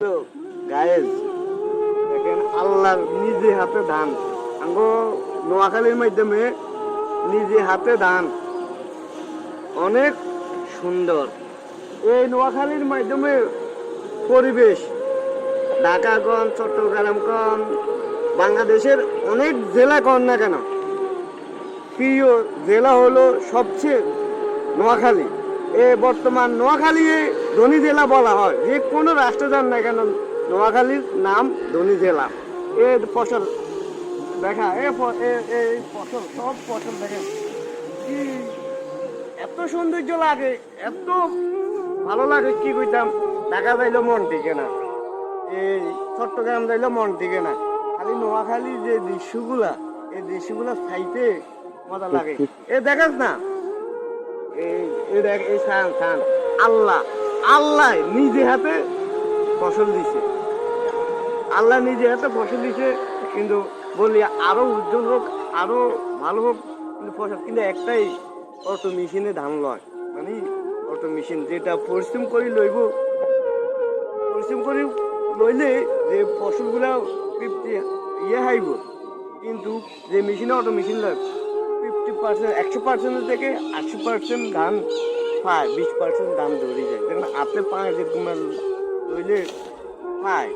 তো গায়েস দেখেন আল্লাহর নিজে হাতে ধান আঙ্গো নোয়াখালীর মাধ্যমে নিজে হাতে ধান অনেক সুন্দর। এই নোয়াখালীর মাধ্যমে পরিবেশ ঢাকা কন চট্টগ্রাম কন বাংলাদেশের অনেক জেলা কন না কেন, প্রিয় জেলা হলো সবচেয়ে নোয়াখালী। বর্তমান নোয়াখালী ধনী জেলা বলা হয়, যে কোনো রাষ্ট্র যান না কেন নোয়াখালীর নাম ধনী জেলা। এর ফসল দেখা এই ফসল সব ফসল দেখেন কি এত সৌন্দর্য লাগে, এত ভালো লাগে কি কইতাম। ঢাকা যাইলেও মন টিকে না, এই চট্টগ্রাম যাইলেও মন টিকে না, খালি নোয়াখালীর যে দৃশ্যগুলা এই দৃশ্যগুলা খাইতে মজা লাগে। দেখাস না এই দেখ এই সান আল্লাহ আল্লাহ নিজে হাতে ফসল দিছে, আল্লাহ নিজে হাতে ফসল দিছে। কিন্তু বলি আরো উজ্জ্বল হোক, আরো ভালো হোক, কিন্তু ফসল কিন্তু একটাই, অটো মেশিনে ধান লয়, মানে অটো মেশিন যেটা পরিশ্রম করি লইব, পরিশ্রম করি লইলে যে ফসলগুলা হাইব, কিন্তু যে মেশিনে অটো মেশিন লয় 50%, 100% থেকে 80% ধান পায়, 20% ধান ধরে যায়। দেখেন আপনি পায় যেরকম লইলে পায়।